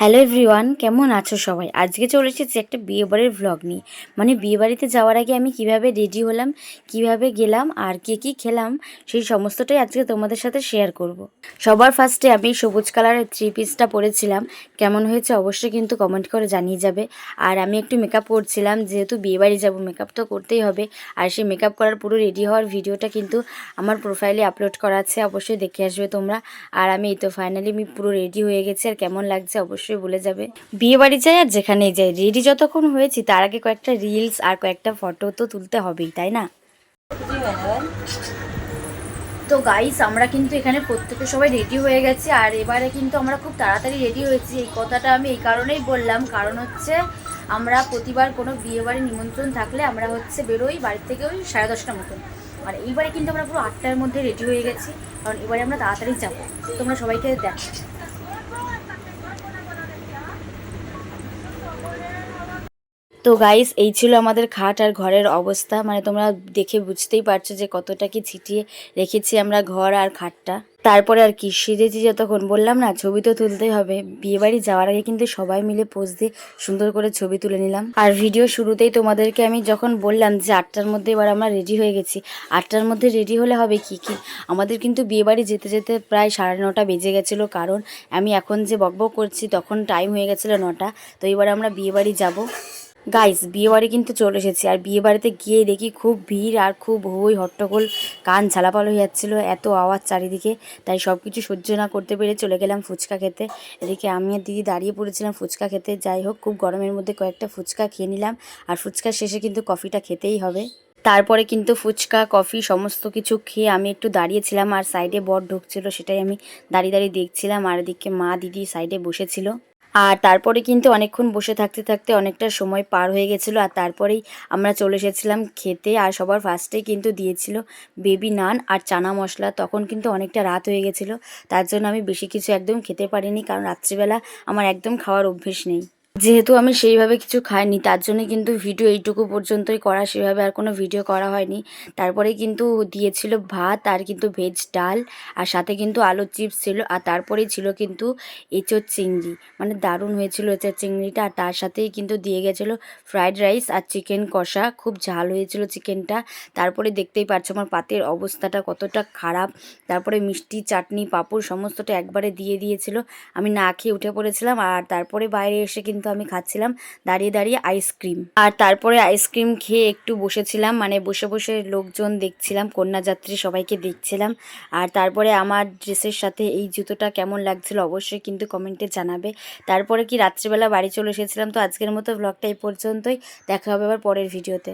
Hello everyone, কেমন আছো সবাই? আজকে চলে এসেছি একটা বিয়েবাড়ির ভ্লগ নিয়ে। মানে বিয়েবাড়িতে যাওয়ার আগে আমি কিভাবে রেডি হলাম, কিভাবে গেলাম আর কী খেলাম, সেই সমস্তটাই আজকে তোমাদের সাথে শেয়ার করব। সবার ফার্স্টে আমি সবুজ কালারের থ্রি পিসটা পরেছিলাম। কেমন হয়েছে অবশ্যই কিন্তু কমেন্ট করে জানিয়ে যাবে। আর আমি একটু মেকআপ করছিলাম, যেহেতু বিয়েবাড়ি যাব মেকআপ তো করতেই হবে। আর সেই মেকআপ করার পুরো রেডি হওয়ার ভিডিওটা কিন্তু আমার প্রোফাইলে আপলোড করা আছে, অবশ্যই দেখে আসবে তোমরা। আর আমি এই তো ফাইনালি আমি পুরো রেডি হয়ে গেছি, আর কেমন লাগছে অবশ্যই বলে যাবে। বিয়ে বাড়ি যাই আর যেখানেই যাই, রেডি যতক্ষণ হয়েছি তার আগে কয়েকটা রিলস আর কয়েকটা ফটো তো তুলতে হবেই, তাই না? তো গাইস, আমরা কিন্তু এখানে প্রত্যেকে সবাই রেডি হয়ে গেছি। আর এবারে কিন্তু আমরা খুব তাড়াতাড়ি রেডি হয়েছি। এই কথাটা আমি এই কারণেই বললাম, কারণ হচ্ছে আমরা প্রতিবার কোনো বিয়ে বাড়ি নিমন্ত্রণ থাকলে আমরা হচ্ছে বেরোই বাড়ি থেকে ওই 10:30টার মতন। আর এইবারে কিন্তু আমরা পুরো 8টার মধ্যে রেডি হয়ে গেছি, কারণ এবারে আমরা তাড়াতাড়ি যাবো। তোমরা সবাইকে দেখ। তো গাইস, এই ছিল আমাদের খাট আর ঘরের অবস্থা। মানে তোমরা দেখে বুঝতেই পারছো যে কতটা কি ছিটিয়ে রেখেছি আমরা ঘর আর খাটটা। তারপরে আর কি সেজেছি, যতক্ষণ বললাম না ছবি তো তুলতেই হবে। বিয়েবাড়ি যাওয়ার আগে কিন্তু সবাই মিলে পোজ দিয়ে সুন্দর করে ছবি তুলে নিলাম। আর ভিডিও শুরুতেই তোমাদেরকে আমি যখন বললাম যে 8টার মধ্যে এবার আমরা রেডি হয়ে গেছি, 8টার মধ্যে রেডি হলে হবে কি আমাদের কিন্তু বিয়েবাড়ি যেতে যেতে প্রায় 9:30 বেজে গেছিলো, কারণ আমি এখন যে বকবক করছি তখন টাইম হয়ে গেছিলো 9টা। তো এবার আমরা বিয়েবাড়ি যাব। গাইস, বিয়েবাড়ি কিন্তু চলে এসেছি। আর বিয়েবাড়িতে গিয়ে দেখি খুব ভিড় আর খুব হই হট্টগোল, কান ঝালাপালা হয়ে যাচ্ছিলো, এত আওয়াজ চারিদিকে। তাই সব কিছু সহ্য না করতে পেরে চলে গেলাম ফুচকা খেতে। এদিকে আমি আর দিদি দাঁড়িয়ে পড়েছিলাম ফুচকা খেতে। যাই হোক, খুব গরমের মধ্যে কয়েকটা ফুচকা খেয়ে নিলাম। আর ফুচকার শেষে কিন্তু কফিটা খেতেই হবে। তারপরে কিন্তু ফুচকা কফি সমস্ত কিছু খেয়ে আমি একটু দাঁড়িয়েছিলাম, আর সাইডে বর ঢুকছিল সেটাই আমি দাঁড়িয়ে দাঁড়িয়ে দেখছিলাম। আর এদিকে মা দিদি সাইডে বসেছিল। আর তারপরে কিন্তু অনেকক্ষণ বসে থাকতে থাকতে অনেকটা সময় পার হয়ে গেছিলো। আর তারপরেই আমরা চলে এসেছিলাম খেতে। আর সবার ফার্স্টেই কিন্তু দিয়েছিল বেবি নান আর চানা মশলা। তখন কিন্তু অনেকটা রাত হয়ে গেছিলো, তার জন্য আমি বেশি কিছু একদম খেতে পারিনি, কারণ রাত্রিবেলা আমার একদম খাওয়ার অভ্যেস নেই। যেহেতু আমি সেইভাবে কিছু খাইনি, তার জন্য কিন্তু ভিডিও এইটুকু পর্যন্তই করা, সেভাবে আর কোনো ভিডিও করা হয়নি। তারপরে কিন্তু দিয়েছিল ভাত আর কিন্তু ভেজ ডাল, আর সাথে কিন্তু আলুর চিপস ছিল। আর তারপরেই ছিল কিন্তু এঁচোড় চিংড়ি, মানে দারুণ হয়েছিল এঁচোড় চিংড়িটা। আর তার সাথেই কিন্তু দিয়ে গেছিলো ফ্রাইড রাইস আর চিকেন কষা, খুব ঝাল হয়েছিল চিকেনটা। তারপরে দেখতেই পাচ্ছ আমার পাতের অবস্থাটা কতটা খারাপ। তারপরে মিষ্টি চাটনি পাঁপড় সমস্তটা একবারে দিয়ে দিয়েছিল। আমি না খেয়ে উঠে পড়েছিলাম। আর তারপরে বাইরে এসে কিন্তু আমি খাচ্ছিলাম দাঁড়িয়ে দাঁড়িয়ে আইসক্রিম। আর তারপরে আইসক্রিম খেয়ে একটু বসেছিলাম, মানে বসে বসে লোকজন দেখছিলাম, কন্যাযাত্রী সবাইকে দেখছিলাম। আর তারপরে আমার ড্রেসের সাথে এই জুতোটা কেমন লাগছিল অবশ্যই কিন্তু কমেন্টে জানাবে। তারপরে কি রাত্রিবেলা বাড়ি চলে এসেছিলাম। তো আজকের মতো ব্লগটা এই পর্যন্তই, দেখা হবে আবার পরের ভিডিওতে।